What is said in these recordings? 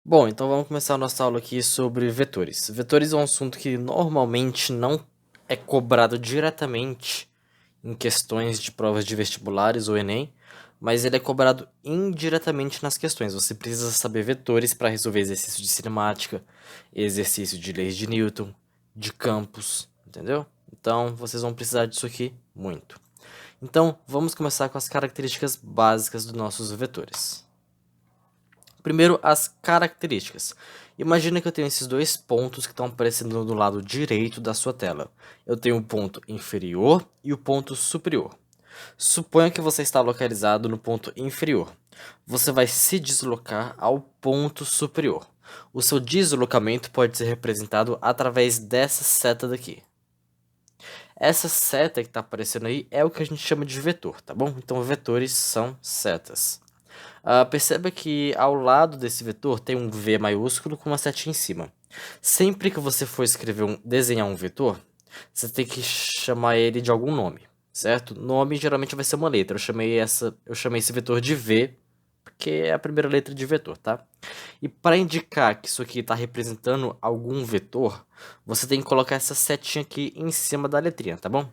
Bom, então vamos começar a nossa aula aqui sobre vetores. Vetores é um assunto que normalmente não é cobrado diretamente em questões de provas de vestibulares ou Enem, mas ele é cobrado indiretamente nas questões. Você precisa saber vetores para resolver exercício de cinemática, exercício de leis de Newton, de campos, entendeu? Então vocês vão precisar disso aqui muito. Então vamos começar com as características básicas dos nossos vetores. Primeiro, as características. Imagina que eu tenho esses dois pontos que estão aparecendo do lado direito da sua tela. Eu tenho o ponto inferior e o ponto superior. Suponha que você está localizado no ponto inferior. Você vai se deslocar ao ponto superior. O seu deslocamento pode ser representado através dessa seta daqui. Essa seta que está aparecendo aí é o que a gente chama de vetor, tá bom? Então, vetores são setas. Perceba que ao lado desse vetor tem um V maiúsculo com uma setinha em cima. Sempre que você for desenhar um vetor, você tem que chamar ele de algum nome, certo? Nome geralmente vai ser uma letra. Eu chamei esse vetor de V, porque é a primeira letra de vetor, tá? E para indicar que isso aqui está representando algum vetor, você tem que colocar essa setinha aqui em cima da letrinha, tá bom?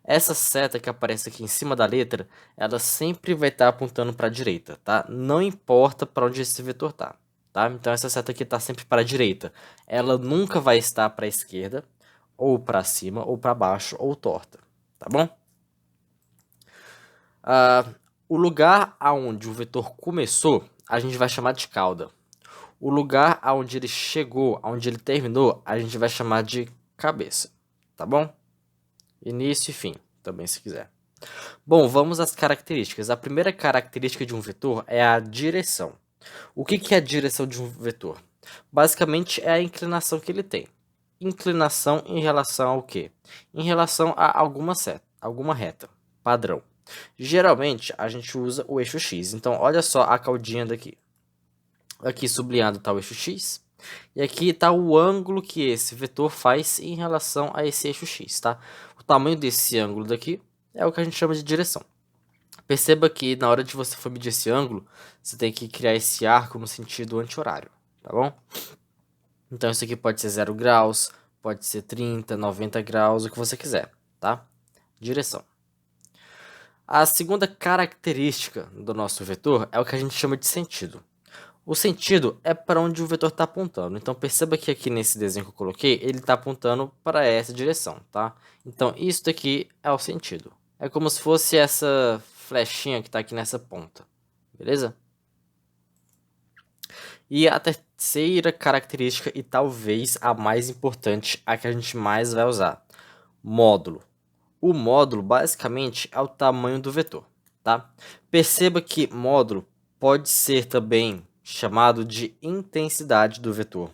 Essa seta que aparece aqui em cima da letra, ela sempre vai estar apontando para a direita, tá? Não importa para onde esse vetor tá, tá? Então essa seta aqui está sempre para a direita. Ela nunca vai estar para a esquerda, ou para cima, ou para baixo, ou torta, tá bom? O lugar aonde o vetor começou, a gente vai chamar de cauda. O lugar aonde ele chegou, aonde ele terminou, a gente vai chamar de cabeça, tá bom? Início e fim, também se quiser. Bom, vamos às características. A primeira característica de um vetor é a direção. O que é a direção de um vetor? Basicamente é a inclinação que ele tem. Inclinação em relação ao quê? Em relação a alguma reta, padrão. Geralmente a gente usa o eixo x. Então olha só a caudinha daqui. Aqui sublinhado está o eixo x. E aqui está o ângulo que esse vetor faz em relação a esse eixo x, tá? O tamanho desse ângulo daqui é o que a gente chama de direção. Perceba que na hora de você for medir esse ângulo, você tem que criar esse arco no sentido anti-horário, tá bom? Então isso aqui pode ser 0 graus, pode ser 30, 90 graus, o que você quiser, tá? Direção. A segunda característica do nosso vetor é o que a gente chama de sentido. O sentido é para onde o vetor está apontando. Então perceba que aqui nesse desenho que eu coloquei, ele está apontando para essa direção, tá? Então isso daqui é o sentido. É como se fosse essa flechinha que está aqui nessa ponta, beleza? E a terceira característica, e talvez a mais importante, a que a gente mais vai usar, módulo. O módulo basicamente é o tamanho do vetor, tá? Perceba que módulo pode ser também chamado de intensidade do vetor,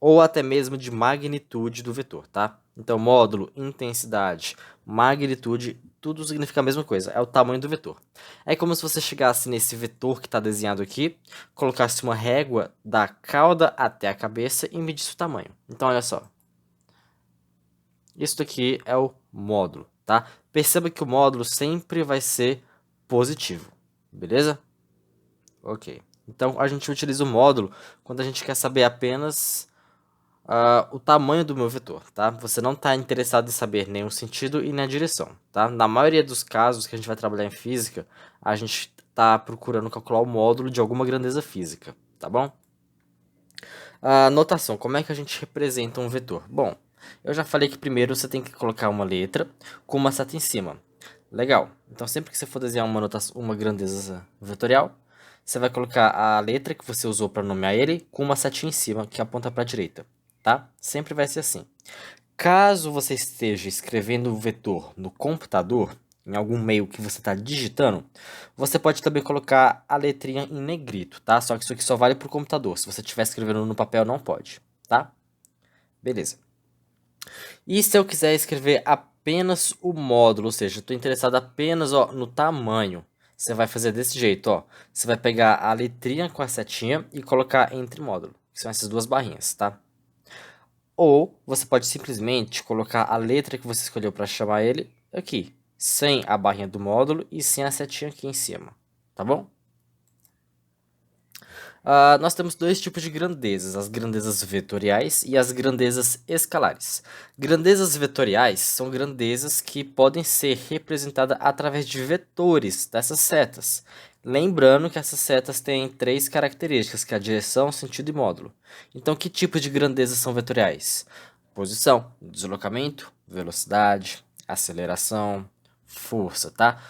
ou até mesmo de magnitude do vetor, tá? Então, módulo, intensidade, magnitude, tudo significa a mesma coisa, é o tamanho do vetor. É como se você chegasse nesse vetor que está desenhado aqui, colocasse uma régua da cauda até a cabeça e medisse o tamanho. Então, olha só. Isso daqui é o módulo, tá? Perceba que o módulo sempre vai ser positivo, beleza? Ok. Então, a gente utiliza o módulo quando a gente quer saber apenas o tamanho do meu vetor, tá? Você não está interessado em saber nem o sentido e nem a direção, tá? Na maioria dos casos que a gente vai trabalhar em física, a gente está procurando calcular o módulo de alguma grandeza física, tá bom? Notação, como é que a gente representa um vetor? Bom, eu já falei que primeiro você tem que colocar uma letra com uma seta em cima. Legal. Então sempre que você for desenhar uma grandeza vetorial, você vai colocar a letra que você usou para nomear ele com uma setinha em cima que aponta para a direita, tá? Sempre vai ser assim. Caso você esteja escrevendo o vetor no computador, em algum meio que você está digitando, você pode também colocar a letrinha em negrito, tá? Só que isso aqui só vale para o computador. Se você estiver escrevendo no papel, não pode, tá? Beleza. E se eu quiser escrever apenas o módulo, ou seja, estou interessado apenas no tamanho, você vai fazer desse jeito, ó. Você vai pegar a letrinha com a setinha e colocar entre módulo, que são essas duas barrinhas, tá? Ou você pode simplesmente colocar a letra que você escolheu para chamar ele aqui, sem a barrinha do módulo e sem a setinha aqui em cima, tá bom? Nós temos dois tipos de grandezas, as grandezas vetoriais e as grandezas escalares. Grandezas vetoriais são grandezas que podem ser representadas através de vetores dessas setas. Lembrando que essas setas têm três características, que é a direção, sentido e módulo. Então, que tipo de grandezas são vetoriais? Posição, deslocamento, velocidade, aceleração, força, tá?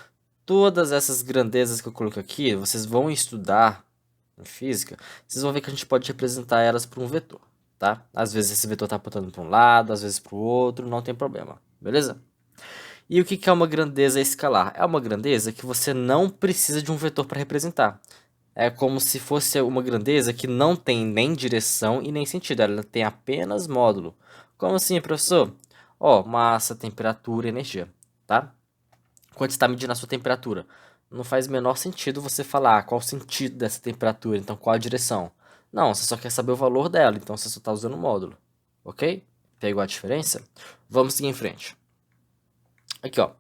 Todas essas grandezas que eu coloco aqui, vocês vão estudar em física, vocês vão ver que a gente pode representar elas por um vetor, tá? Às vezes esse vetor está apontando para um lado, às vezes para o outro, não tem problema, beleza? E o que é uma grandeza escalar? É uma grandeza que você não precisa de um vetor para representar. É como se fosse uma grandeza que não tem nem direção e nem sentido, ela tem apenas módulo. Como assim, professor? Ó, massa, temperatura e energia, tá? Quando você está medindo a sua temperatura, não faz o menor sentido você falar qual o sentido dessa temperatura, então qual a direção. Não, você só quer saber o valor dela, então você só está usando o módulo, ok? Pegou a diferença? Vamos seguir em frente. Aqui, ó.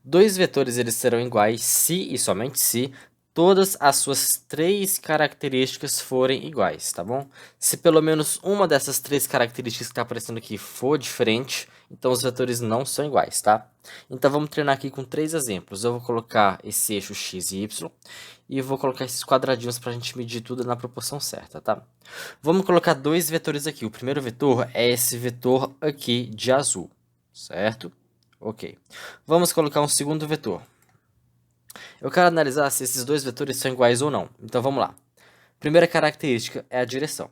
Dois vetores eles serão iguais se e somente se todas as suas três características forem iguais, tá bom? Se pelo menos uma dessas três características que está aparecendo aqui for diferente, então os vetores não são iguais, tá? Então vamos treinar aqui com três exemplos. Eu vou colocar esse eixo x e y e vou colocar esses quadradinhos para a gente medir tudo na proporção certa, tá? Vamos colocar dois vetores aqui. O primeiro vetor é esse vetor aqui de azul, certo? Ok. Vamos colocar um segundo vetor. Eu quero analisar se esses dois vetores são iguais ou não. Então vamos lá. Primeira característica é a direção.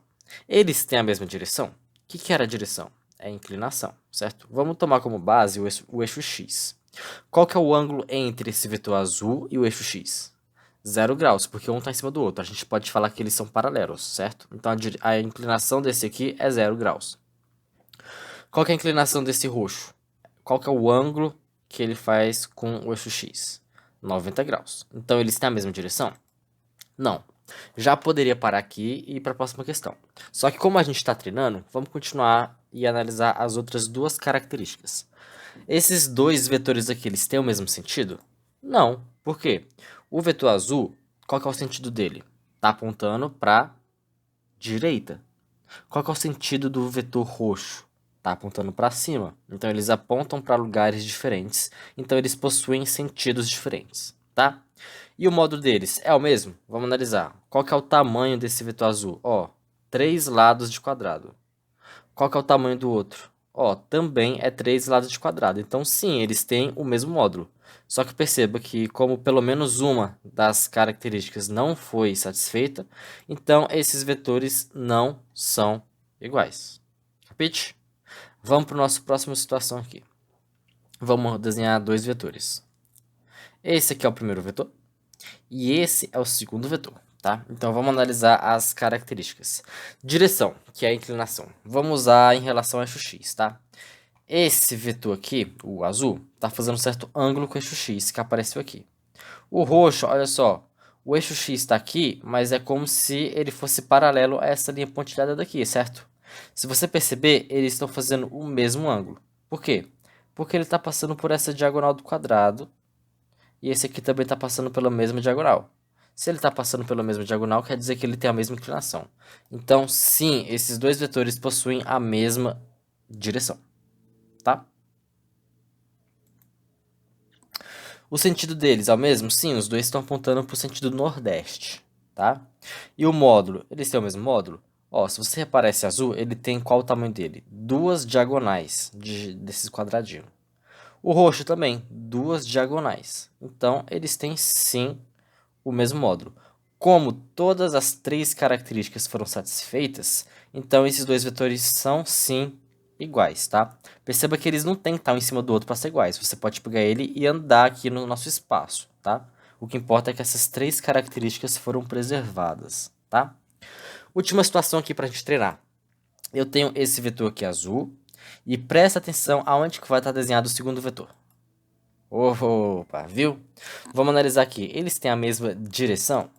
Eles têm a mesma direção? O que era a direção? É a inclinação, certo? Vamos tomar como base o eixo x. Qual que é o ângulo entre esse vetor azul e o eixo x? 0 graus, porque um está em cima do outro. A gente pode falar que eles são paralelos, certo? Então a inclinação desse aqui é 0 graus. Qual que é a inclinação desse roxo? Qual que é o ângulo que ele faz com o eixo x? 90 graus. Então eles têm a mesma direção? Não. Já poderia parar aqui e ir para a próxima questão. Só que como a gente está treinando, vamos continuar e analisar as outras duas características. Esses dois vetores aqui, eles têm o mesmo sentido? Não. Por quê? O vetor azul, qual que é o sentido dele? Está apontando para direita. Qual que é o sentido do vetor roxo? Está apontando para cima. Então eles apontam para lugares diferentes. Então eles possuem sentidos diferentes, tá? E o módulo deles é o mesmo? Vamos analisar. Qual que é o tamanho desse vetor azul? Ó, 3 lados de quadrado. Qual que é o tamanho do outro? Ó, também é 3 lados de quadrado. Então sim, eles têm o mesmo módulo. Só que perceba que como pelo menos uma das características não foi satisfeita, então esses vetores não são iguais. Capite? Vamos para a nossa próxima situação aqui. Vamos desenhar dois vetores. Esse aqui é o primeiro vetor e esse é o segundo vetor, tá? Então vamos analisar as características. Direção, que é a inclinação. Vamos usar em relação ao eixo x, tá? Esse vetor aqui, o azul, está fazendo um certo ângulo com o eixo x que apareceu aqui. O roxo, olha só, o eixo x está aqui, mas é como se ele fosse paralelo a essa linha pontilhada daqui, certo? Se você perceber, eles estão fazendo o mesmo ângulo. Por quê? Porque ele está passando por essa diagonal do quadrado e esse aqui também está passando pela mesma diagonal. Se ele está passando pela mesma diagonal, quer dizer que ele tem a mesma inclinação. Então, sim, esses dois vetores possuem a mesma direção, tá? O sentido deles é o mesmo? Sim, os dois estão apontando para o sentido nordeste, tá? E o módulo, eles têm o mesmo módulo? Ó, se você reparar esse azul, ele tem qual o tamanho dele? Duas diagonais desses quadradinhos. O roxo também, duas diagonais. Então, eles têm sim o mesmo módulo. Como todas as três características foram satisfeitas, então esses dois vetores são sim iguais, tá? Perceba que eles não têm que estar um em cima do outro para ser iguais. Você pode pegar ele e andar aqui no nosso espaço, tá? O que importa é que essas três características foram preservadas, tá? Última situação aqui para a gente treinar. Eu tenho esse vetor aqui azul e presta atenção aonde que vai estar desenhado o segundo vetor. Opa, viu? Vamos analisar aqui. Eles têm a mesma direção?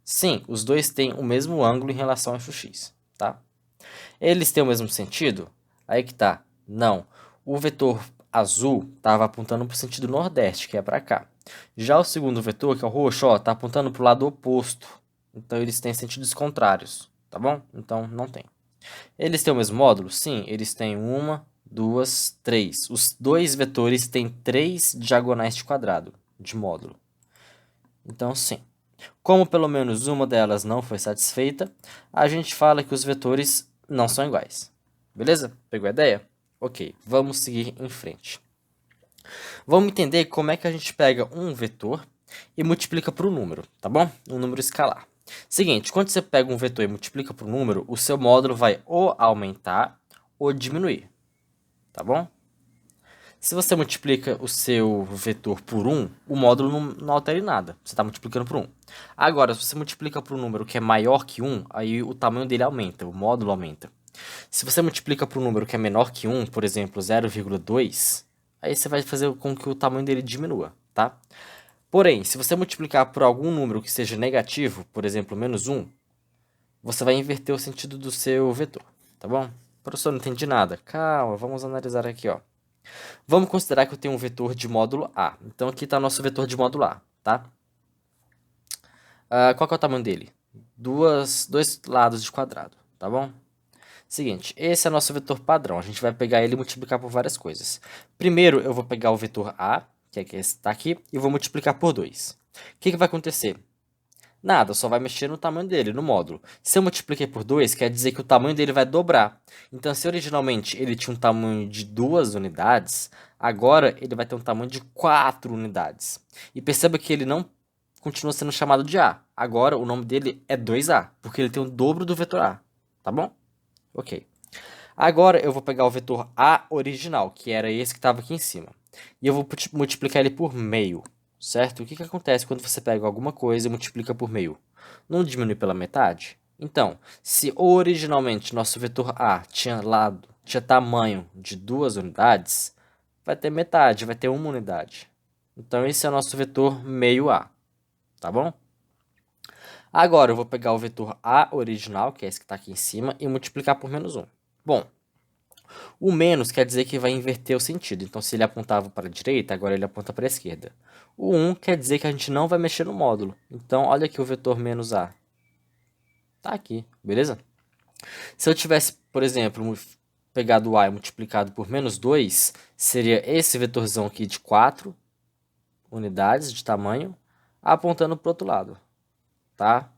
Sim, os dois têm o mesmo ângulo em relação ao eixo x, tá? Eles têm o mesmo sentido? Aí que tá. Não. O vetor azul estava apontando para o sentido nordeste, que é para cá. Já o segundo vetor, que é o roxo, ó, tá apontando para o lado oposto. Então, eles têm sentidos contrários, tá bom? Então, não tem. Eles têm o mesmo módulo? Sim, eles têm uma, duas, três. Os dois vetores têm 3 diagonais de quadrado de módulo. Então, sim. Como pelo menos uma delas não foi satisfeita, a gente fala que os vetores não são iguais. Beleza? Pegou a ideia? Ok, vamos seguir em frente. Vamos entender como é que a gente pega um vetor e multiplica por um número, tá bom? Um número escalar. Seguinte, quando você pega um vetor e multiplica por um número, o seu módulo vai ou aumentar ou diminuir, tá bom? Se você multiplica o seu vetor por 1, o módulo não altera em nada. Você está multiplicando por 1. Agora, se você multiplica por um número que é maior que 1, aí o tamanho dele aumenta, o módulo aumenta. Se você multiplica por um número que é menor que 1, por exemplo, 0,2, aí você vai fazer com que o tamanho dele diminua, tá? Porém, se você multiplicar por algum número que seja negativo, por exemplo, menos 1, você vai inverter o sentido do seu vetor, tá bom? Professor, não entendi nada. Calma, vamos analisar aqui, ó. Vamos considerar que eu tenho um vetor de módulo A. Então, aqui está nosso vetor de módulo A, tá? Qual que é o tamanho dele? Dois lados de quadrado, tá bom? Seguinte, esse é nosso vetor padrão. A gente vai pegar ele e multiplicar por várias coisas. Primeiro, eu vou pegar o vetor A, que é esse que está aqui, e vou multiplicar por 2. O que vai acontecer? Nada, só vai mexer no tamanho dele, no módulo. Se eu multipliquei por 2, quer dizer que o tamanho dele vai dobrar. Então, se originalmente ele tinha um tamanho de 2 unidades, agora ele vai ter um tamanho de 4 unidades. E perceba que ele não continua sendo chamado de A. Agora o nome dele é 2A, porque ele tem o dobro do vetor A. Tá bom? Ok. Agora eu vou pegar o vetor A original, que era esse que estava aqui em cima. E eu vou multiplicar ele por meio. Certo? O que acontece quando você pega alguma coisa e multiplica por meio? Não diminui pela metade? Então, se originalmente nosso vetor A tinha tamanho de 2 unidades, vai ter metade, vai ter 1 unidade. Então, esse é o nosso vetor meio A, tá bom? Agora, eu vou pegar o vetor A original, que é esse que está aqui em cima, e multiplicar por menos 1. Bom, o menos quer dizer que vai inverter o sentido. Então, se ele apontava para a direita, agora ele aponta para a esquerda. O 1 quer dizer que a gente não vai mexer no módulo. Então, olha aqui o vetor menos A. Tá aqui, beleza? Se eu tivesse, por exemplo, pegado o A e multiplicado por menos 2, seria esse vetorzão aqui de 4 unidades de tamanho, apontando para o outro lado. Tá?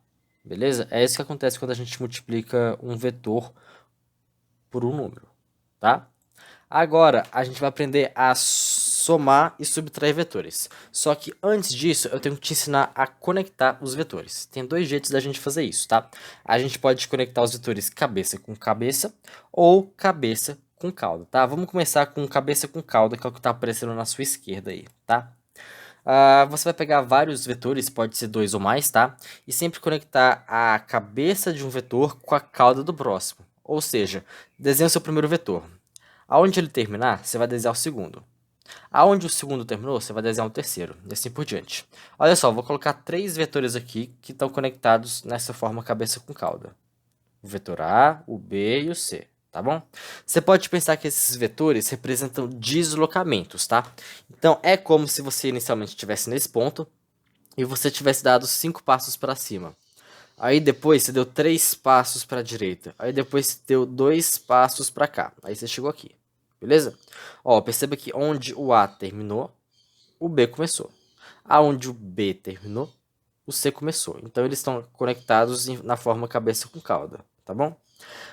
Beleza? É isso que acontece quando a gente multiplica um vetor por um número. Tá? Agora, a gente vai aprender a somar e subtrair vetores. Só que antes disso, eu tenho que te ensinar a conectar os vetores. Tem 2 jeitos da gente fazer isso, tá? A gente pode conectar os vetores cabeça com cabeça ou cabeça com cauda, tá? Vamos começar com cabeça com cauda, que é o que está aparecendo na sua esquerda aí, tá? Você vai pegar vários vetores, pode ser 2 ou mais, tá? E sempre conectar a cabeça de um vetor com a cauda do próximo. Ou seja, desenha o seu primeiro vetor. Aonde ele terminar, você vai desenhar o segundo. Aonde o segundo terminou, você vai desenhar o terceiro, e assim por diante. Olha só, vou colocar 3 vetores aqui que estão conectados nessa forma cabeça com cauda. O vetor A, o B e o C, tá bom? Você pode pensar que esses vetores representam deslocamentos, tá? Então, é como se você inicialmente estivesse nesse ponto e você tivesse dado 5 passos para cima. Aí depois você deu 3 passos para a direita. Aí depois você deu 2 passos para cá. Aí você chegou aqui. Beleza? Ó, perceba que onde o A terminou, o B começou. Aonde o B terminou, o C começou. Então eles estão conectados na forma cabeça com cauda, tá bom?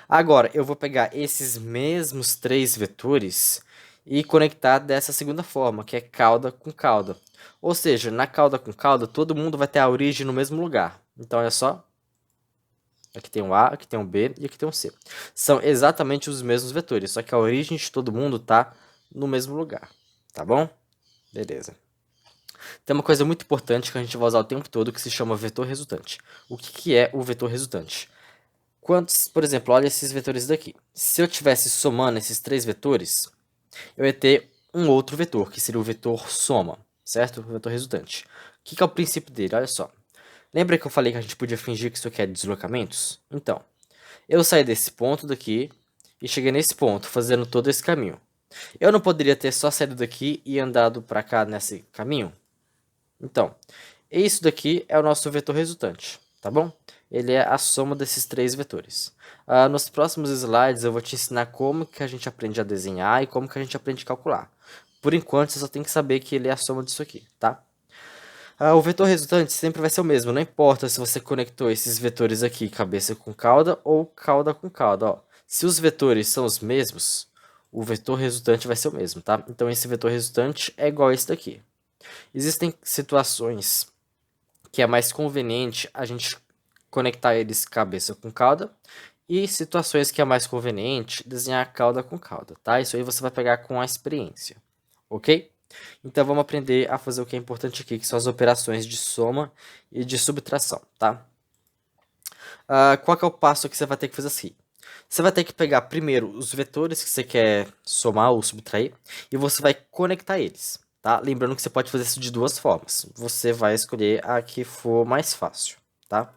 Agora eu vou pegar esses mesmos 3 vetores e conectar dessa segunda forma, que é cauda com cauda. Ou seja, na cauda com cauda, todo mundo vai ter a origem no mesmo lugar. Então olha só, aqui tem um A, aqui tem um B e aqui tem um C. São exatamente os mesmos vetores, só que a origem de todo mundo está no mesmo lugar, tá bom? Beleza. Tem uma coisa muito importante que a gente vai usar o tempo todo que se chama vetor resultante. O que é o vetor resultante? Quantos, por exemplo, olha esses vetores daqui. Se eu tivesse somando esses 3 vetores, eu ia ter um outro vetor, que seria o vetor soma, certo? O vetor resultante. O que é o princípio dele? Olha só. Lembra que eu falei que a gente podia fingir que isso aqui é deslocamentos? Então, eu saí desse ponto daqui e cheguei nesse ponto, fazendo todo esse caminho. Eu não poderia ter só saído daqui e andado para cá nesse caminho? Então, isso daqui é o nosso vetor resultante, tá bom? ele é a soma desses três vetores. Nos próximos slides eu vou te ensinar como que a gente aprende a desenhar e como que a gente aprende a calcular. Por enquanto, você só tem que saber que ele é a soma disso aqui, tá? O vetor resultante sempre vai ser o mesmo, não importa se você conectou esses vetores aqui, cabeça com cauda ou cauda com cauda, ó. Se os vetores são os mesmos, o vetor resultante vai ser o mesmo, tá? Então esse vetor resultante é igual a esse daqui. Existem situações que é mais conveniente a gente conectar eles cabeça com cauda e situações que é mais conveniente desenhar cauda com cauda, tá? Isso aí você vai pegar com a experiência, ok? Então vamos aprender a fazer o que é importante aqui, que são as operações de soma e de subtração, tá? Qual que é o passo que você vai ter que fazer assim? Você vai ter que pegar primeiro os vetores que você quer somar ou subtrair e você vai conectar eles, tá? Lembrando que você pode fazer isso de duas formas. Você vai escolher a que for mais fácil, tá?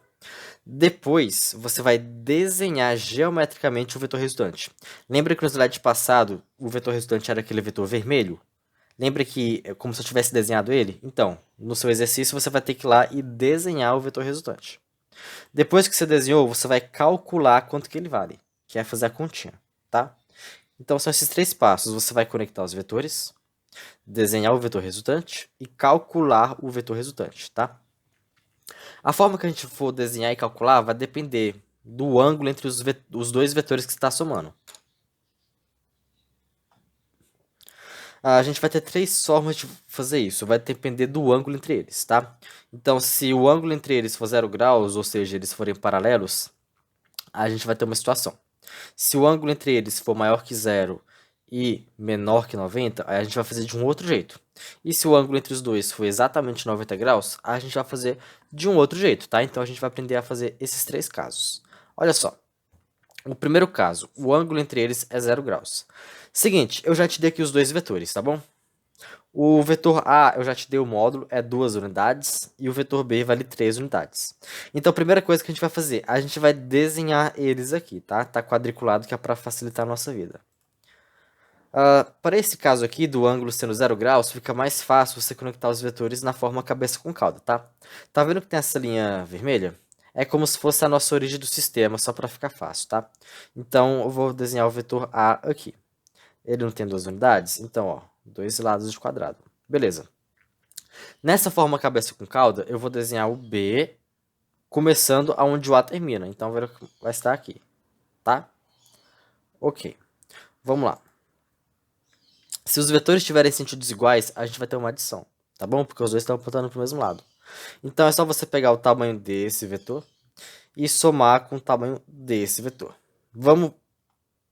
Depois, você vai desenhar geometricamente o vetor resultante. Lembra que no slide passado, o vetor resultante era aquele vetor vermelho? Lembra que é como se eu tivesse desenhado ele? Então, no seu exercício, você vai ter que ir lá e desenhar o vetor resultante. Depois que você desenhou, você vai calcular quanto que ele vale, que é fazer a continha, tá? Então, são esses três passos. Você vai conectar os vetores, desenhar o vetor resultante e calcular o vetor resultante, tá? A forma que a gente for desenhar e calcular vai depender do ângulo entre os dois vetores que você está somando. A gente vai ter três formas de fazer isso, vai depender do ângulo entre eles, tá? Então, se o ângulo entre eles for 0 graus, ou seja, eles forem paralelos, a gente vai ter uma situação. Se o ângulo entre eles for maior que zero e menor que 90, aí a gente vai fazer de um outro jeito. E se o ângulo entre os dois for exatamente 90 graus, a gente vai fazer de um outro jeito, tá? Então a gente vai aprender a fazer esses três casos. Olha só. O primeiro caso, o ângulo entre eles é 0 graus. Seguinte, eu já te dei aqui os dois vetores, tá bom? O vetor A, eu já te dei o módulo, é 2 unidades, e o vetor B vale 3 unidades. Então, a primeira coisa que a gente vai fazer, a gente vai desenhar eles aqui, tá? Tá quadriculado, que é para facilitar a nossa vida. Para esse caso aqui, do ângulo sendo 0 graus, fica mais fácil você conectar os vetores na forma cabeça com cauda, tá? Tá vendo que tem essa linha vermelha? É como se fosse a nossa origem do sistema, só para ficar fácil, tá? Então, eu vou desenhar o vetor A aqui. Ele não tem duas unidades? Então, ó, dois lados de quadrado. Beleza. Nessa forma cabeça com cauda, eu vou desenhar o B, começando aonde o A termina. Então, vai estar aqui, tá? Ok. Vamos lá. Se os vetores tiverem sentidos iguais, a gente vai ter uma adição, tá bom? Porque os dois estão apontando para o mesmo lado. Então, é só você pegar o tamanho desse vetor e somar com o tamanho desse vetor. Vamos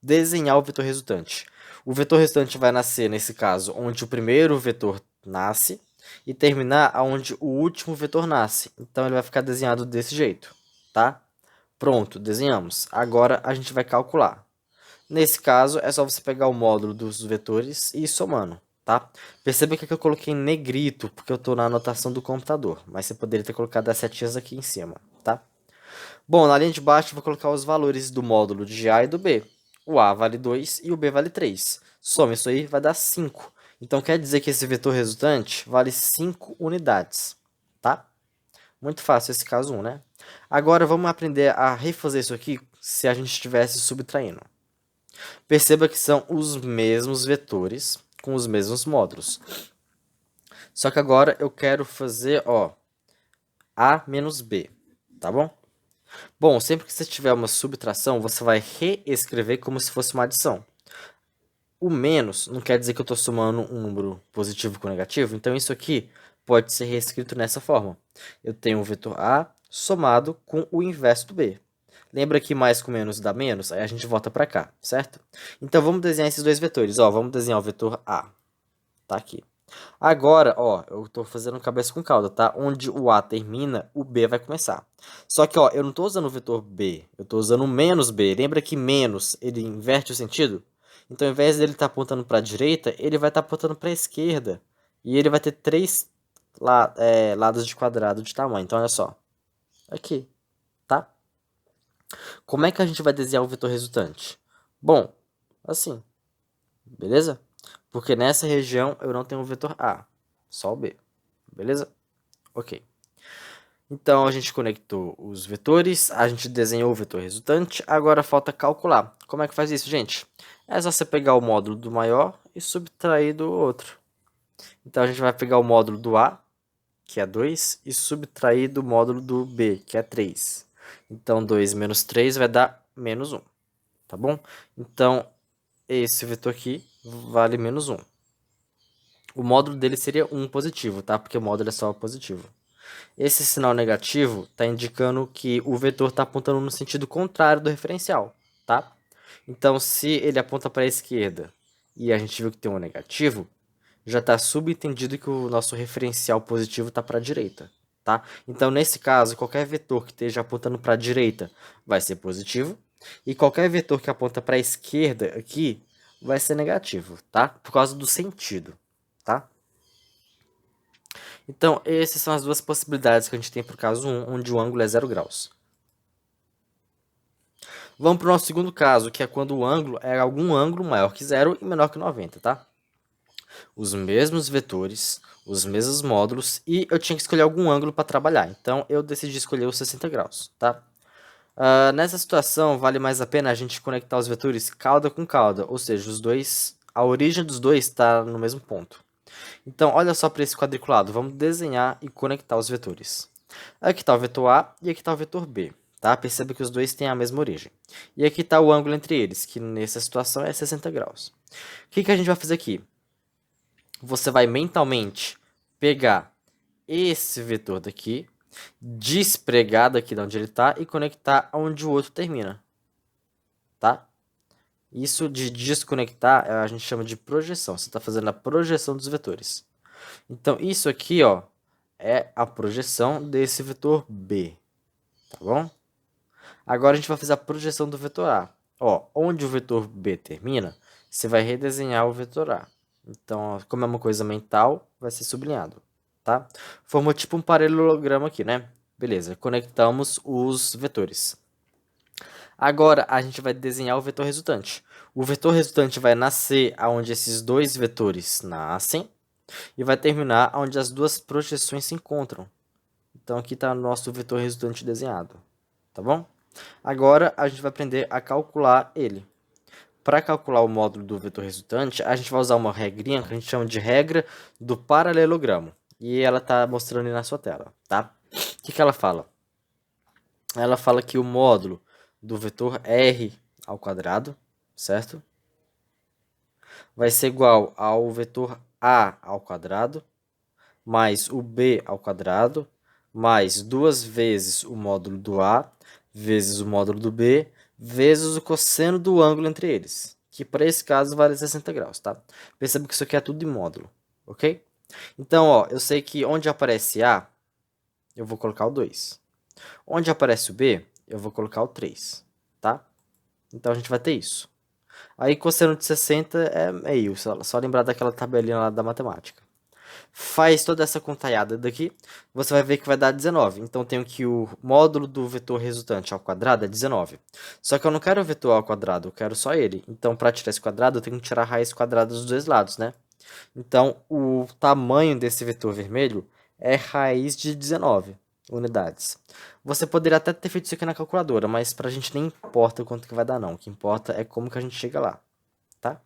desenhar o vetor resultante. O vetor resultante vai nascer, nesse caso, onde o primeiro vetor nasce e terminar onde o último vetor nasce. Então, ele vai ficar desenhado desse jeito, tá? Pronto, desenhamos. Agora, a gente vai calcular. Nesse caso, é só você pegar o módulo dos vetores e ir somando, tá? Perceba que aqui eu coloquei em negrito, porque eu estou na anotação do computador. Mas você poderia ter colocado as setinhas aqui em cima, tá? Bom, na linha de baixo eu vou colocar os valores do módulo de A e do B. O A vale 2 e o B vale 3. Soma isso aí, vai dar 5. Então quer dizer que esse vetor resultante vale 5 unidades, tá? Muito fácil esse caso 1, né? Agora vamos aprender a refazer isso aqui se a gente estivesse subtraindo. Perceba que são os mesmos vetores com os mesmos módulos. Só que agora eu quero fazer, ó, A menos B, tá bom? Bom, sempre que você tiver uma subtração, você vai reescrever como se fosse uma adição. O menos não quer dizer que eu estou somando um número positivo com negativo, então isso aqui pode ser reescrito nessa forma. Eu tenho o vetor A somado com o inverso do B. Lembra que mais com menos dá menos? Aí a gente volta para cá, certo? Então vamos desenhar esses dois vetores. Ó, vamos desenhar o vetor A. Tá aqui. Agora, ó, eu tô fazendo cabeça com cauda, tá? Onde o A termina, o B vai começar. Só que, ó, eu não tô usando o vetor B, eu tô usando o menos B. Lembra que menos, ele inverte o sentido? Então, ao invés dele estar apontando para a direita, ele vai estar apontando para a esquerda. E ele vai ter três lados de quadrado de tamanho. Então, olha só. Aqui, tá? Como é que a gente vai desenhar o vetor resultante? Bom, assim, beleza? Porque nessa região eu não tenho o vetor A, só o B. Beleza? Ok. Então, a gente conectou os vetores, a gente desenhou o vetor resultante, agora falta calcular. Como é que faz isso, gente? É só você pegar o módulo do maior e subtrair do outro. Então, a gente vai pegar o módulo do A, que é 2, e subtrair do módulo do B, que é 3. Então, 2 menos 3 vai dar menos 1, tá bom? Então, esse vetor aqui vale menos 1. O módulo dele seria 1 positivo, tá? Porque o módulo é só positivo. Esse sinal negativo está indicando que o vetor está apontando no sentido contrário do referencial, tá? Então, se ele aponta para a esquerda e a gente viu que tem um negativo, já está subentendido que o nosso referencial positivo está para a direita, tá? Então, nesse caso, qualquer vetor que esteja apontando para a direita vai ser positivo, e qualquer vetor que aponta para a esquerda aqui vai ser negativo, tá? Por causa do sentido, tá? Então, essas são as duas possibilidades que a gente tem para o caso 1, onde o ângulo é 0 graus. Vamos para o nosso segundo caso, que é quando o ângulo é algum ângulo maior que 0 e menor que 90, tá? Os mesmos vetores, os mesmos módulos, e eu tinha que escolher algum ângulo para trabalhar. Então, eu decidi escolher os 60 graus, tá? Nessa situação, vale mais a pena a gente conectar os vetores cauda com cauda, ou seja, os dois, a origem dos dois está no mesmo ponto. Então, olha só para esse quadriculado. Vamos desenhar e conectar os vetores. Aqui está o vetor A e aqui está o vetor B. Tá? Perceba que os dois têm a mesma origem. E aqui está o ângulo entre eles, que nessa situação é 60 graus. O que a gente vai fazer aqui? Você vai mentalmente pegar esse vetor daqui, despregar daqui de onde ele está e conectar onde o outro termina. Tá? Isso de desconectar a gente chama de projeção. Você está fazendo a projeção dos vetores. Então, isso aqui, ó, é a projeção desse vetor B, tá bom? Agora a gente vai fazer a projeção do vetor A. Ó, onde o vetor B termina, você vai redesenhar o vetor A. Então, como é uma coisa mental, vai ser sublinhado, tá? Formou tipo um paralelogramo aqui, né? Beleza, conectamos os vetores. Agora a gente vai desenhar o vetor resultante. O vetor resultante vai nascer aonde esses dois vetores nascem e vai terminar onde as duas projeções se encontram. Então aqui está o nosso vetor resultante desenhado, tá bom? Agora a gente vai aprender a calcular ele. Para calcular o módulo do vetor resultante, a gente vai usar uma regrinha que a gente chama de regra do paralelogramo. E ela está mostrando aí na sua tela, tá? O que ela fala? Ela fala que o módulo do vetor r ao quadrado, certo? Vai ser igual ao vetor a ao quadrado mais o b ao quadrado mais 2 vezes o módulo do a vezes o módulo do b vezes o cosseno do ângulo entre eles, que para esse caso vale 60 graus, tá? Perceba que isso aqui é tudo em módulo, ok? Então, ó, eu sei que onde aparece a, eu vou colocar o 2. Onde aparece o b, eu vou colocar o 3, tá? Então, a gente vai ter isso. Aí, cosseno de 60 é meio, só lembrar daquela tabelinha lá da matemática. Faz toda essa contaiada daqui, você vai ver que vai dar 19. Então, tenho que o módulo do vetor resultante ao quadrado é 19. Só que eu não quero o vetor ao quadrado, eu quero só ele. Então, para tirar esse quadrado, eu tenho que tirar a raiz quadrada dos dois lados, né? Então, o tamanho desse vetor vermelho é raiz de 19 unidades. Você poderia até ter feito isso aqui na calculadora, mas pra gente nem importa o quanto que vai dar não. O que importa é como que a gente chega lá, tá?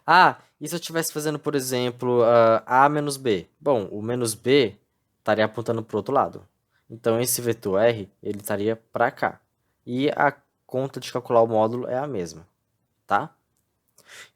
Ah, e se eu estivesse fazendo, por exemplo, A menos B? Bom, o menos B estaria apontando para o outro lado. Então, esse vetor R, ele estaria para cá. E a conta de calcular o módulo é a mesma, tá?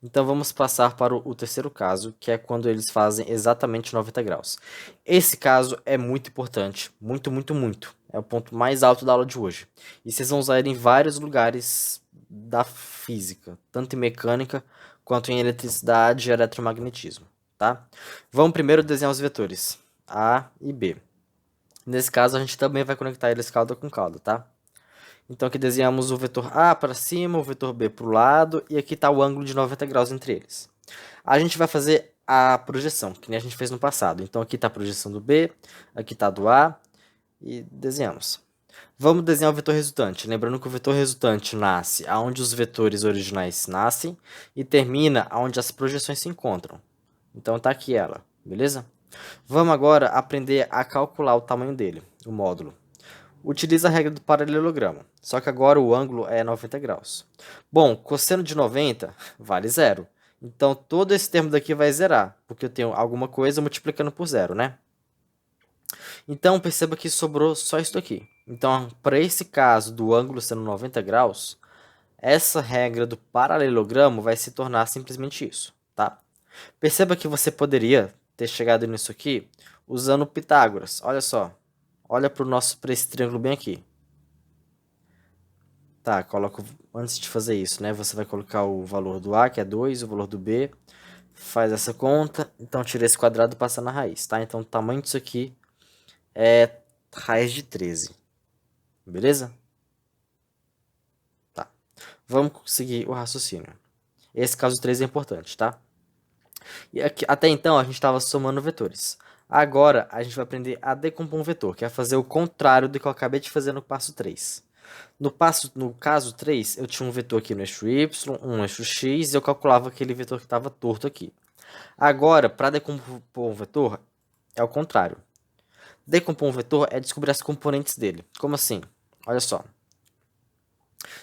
Então, vamos passar para o terceiro caso, que é quando eles fazem exatamente 90 graus. Esse caso é muito importante, muito, muito, muito. É o ponto mais alto da aula de hoje. E vocês vão usar ele em vários lugares da física, tanto em mecânica quanto em eletricidade e eletromagnetismo, tá? Vamos primeiro desenhar os vetores A e B. Nesse caso, a gente também vai conectar eles cauda com cauda, tá? Então, aqui desenhamos o vetor A para cima, o vetor B para o lado, e aqui está o ângulo de 90 graus entre eles. A gente vai fazer a projeção, que nem a gente fez no passado. Então, aqui está a projeção do B, aqui está do A, e desenhamos. Vamos desenhar o vetor resultante. Lembrando que o vetor resultante nasce aonde os vetores originais nascem e termina aonde as projeções se encontram. Então, tá aqui ela, beleza? Vamos agora aprender a calcular o tamanho dele, o módulo. Utiliza a regra do paralelogramo, só que agora o ângulo é 90 graus. Bom, cosseno de 90 vale zero. Então, todo esse termo daqui vai zerar, porque eu tenho alguma coisa multiplicando por zero, né? Então, perceba que sobrou só isso aqui. Então, para esse caso do ângulo sendo 90 graus, essa regra do paralelogramo vai se tornar simplesmente isso, tá? Perceba que você poderia ter chegado nisso aqui usando Pitágoras. Olha só. Olha para esse triângulo bem aqui. Tá, coloca, antes de fazer isso, né? Você vai colocar o valor do A, que é 2, o valor do B. Faz essa conta. Então, tira esse quadrado e passa na raiz, tá? Então, o tamanho disso aqui é raiz de 13. Beleza? Tá. Vamos seguir o raciocínio. Esse caso 3 é importante, tá? E aqui, até então, a gente estava somando vetores. Agora, a gente vai aprender a decompor um vetor, que é fazer o contrário do que eu acabei de fazer no passo 3. No caso 3, eu tinha um vetor aqui no eixo y, um eixo x, e eu calculava aquele vetor que estava torto aqui. Agora, para decompor um vetor, é o contrário. Decompor um vetor é descobrir as componentes dele. Como assim? Olha só.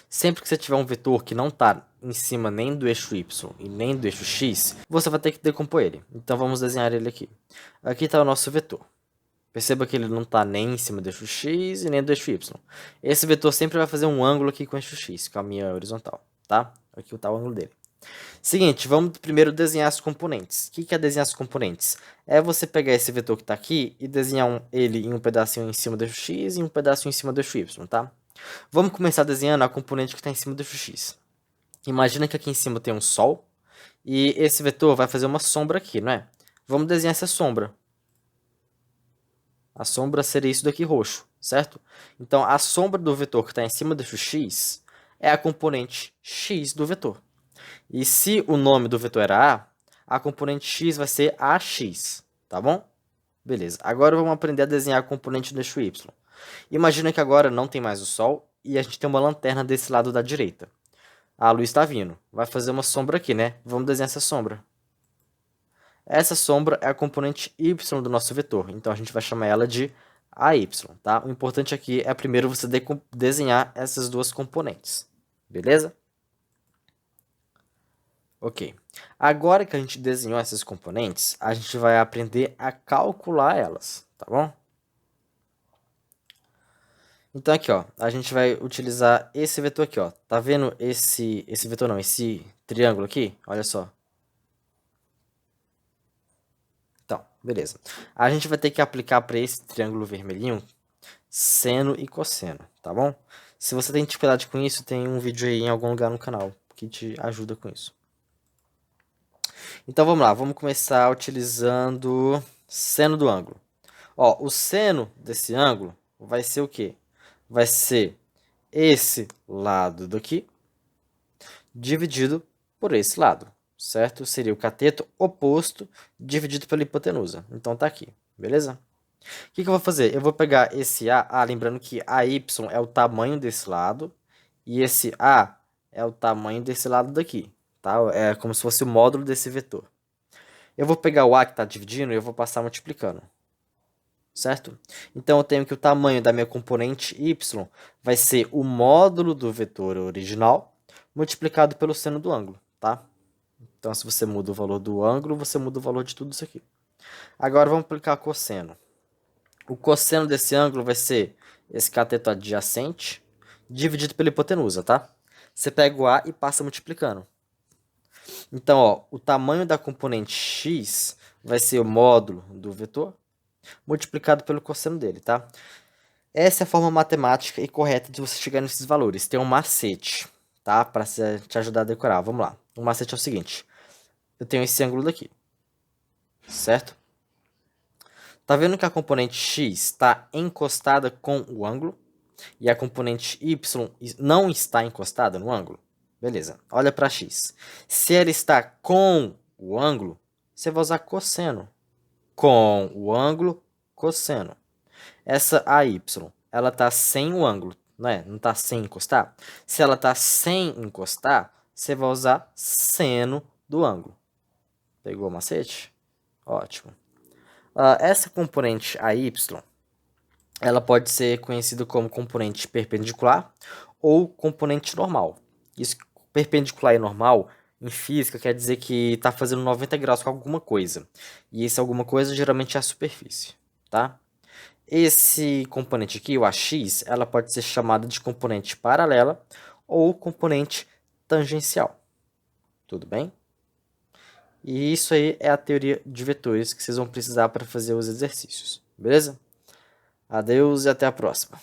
Sempre que você tiver um vetor que não está em cima nem do eixo y e nem do eixo x, você vai ter que decompor ele. Então vamos desenhar ele aqui. Aqui está o nosso vetor. Perceba que ele não está nem em cima do eixo x e nem do eixo y. Esse vetor sempre vai fazer um ângulo aqui com o eixo x, com a minha horizontal, tá? Aqui está o ângulo dele. Seguinte, vamos primeiro desenhar as componentes. O que é desenhar as componentes? É você pegar esse vetor que está aqui e desenhar ele em um pedacinho em cima do eixo x e um pedacinho em cima do eixo y, tá? Vamos começar desenhando a componente que está em cima do eixo x. Imagina que aqui em cima tem um sol e esse vetor vai fazer uma sombra aqui, não é? Vamos desenhar essa sombra. A sombra seria isso daqui roxo, certo? Então, a sombra do vetor que está em cima do eixo x é a componente x do vetor. E se o nome do vetor era A, a componente x vai ser AX, tá bom? Beleza. Agora vamos aprender a desenhar a componente do eixo y. Imagina que agora não tem mais o sol e a gente tem uma lanterna desse lado da direita. A luz está vindo. Vai fazer uma sombra aqui, né? Vamos desenhar essa sombra. Essa sombra é a componente y do nosso vetor. Então, a gente vai chamar ela de AY, tá? O importante aqui é primeiro você desenhar essas duas componentes. Beleza? Ok. Agora que a gente desenhou essas componentes, a gente vai aprender a calcular elas, tá bom? Então aqui, ó, a gente vai utilizar esse vetor aqui, ó. Tá vendo esse vetor não, esse triângulo aqui? Olha só. Então, beleza. A gente vai ter que aplicar para esse triângulo vermelhinho seno e cosseno, tá bom? Se você tem dificuldade com isso, tem um vídeo aí em algum lugar no canal que te ajuda com isso. Então vamos lá, vamos começar utilizando seno do ângulo. Ó, o seno desse ângulo vai ser o quê? Vai ser esse lado daqui dividido por esse lado, certo? Seria o cateto oposto dividido pela hipotenusa. Então tá aqui, beleza? O que eu vou fazer? Eu vou pegar esse A, lembrando que AY é o tamanho desse lado, e esse A é o tamanho desse lado daqui, tá? É como se fosse o módulo desse vetor. Eu vou pegar o A que está dividindo e eu vou passar multiplicando, certo? Então, eu tenho que o tamanho da minha componente y vai ser o módulo do vetor original multiplicado pelo seno do ângulo, tá? Então, se você muda o valor do ângulo, você muda o valor de tudo isso aqui. Agora, vamos aplicar cosseno. O cosseno desse ângulo vai ser esse cateto adjacente dividido pela hipotenusa, tá? Você pega o A e passa multiplicando. Então, ó, o tamanho da componente x vai ser o módulo do vetor multiplicado pelo cosseno dele, tá? Essa é a forma matemática e correta de você chegar nesses valores. Tem um macete, tá? Para te ajudar a decorar. Vamos lá. O macete é o seguinte. Eu tenho esse ângulo daqui, certo? Tá vendo que a componente x está encostada com o ângulo e a componente y não está encostada no ângulo? Beleza, olha para x. Se ela está com o ângulo, você vai usar cosseno. Com o ângulo, cosseno. Essa AY, ela está sem o ângulo, não é? Não está sem encostar? Se ela está sem encostar, você vai usar seno do ângulo. Pegou o macete? Ótimo. Essa componente AY, ela pode ser conhecida como componente perpendicular ou componente normal. Isso, perpendicular e normal, em física, quer dizer que está fazendo 90 graus com alguma coisa. E esse alguma coisa geralmente é a superfície, tá? Esse componente aqui, o AX, ela pode ser chamada de componente paralela ou componente tangencial. Tudo bem? E isso aí é a teoria de vetores que vocês vão precisar para fazer os exercícios. Beleza? Adeus e até a próxima.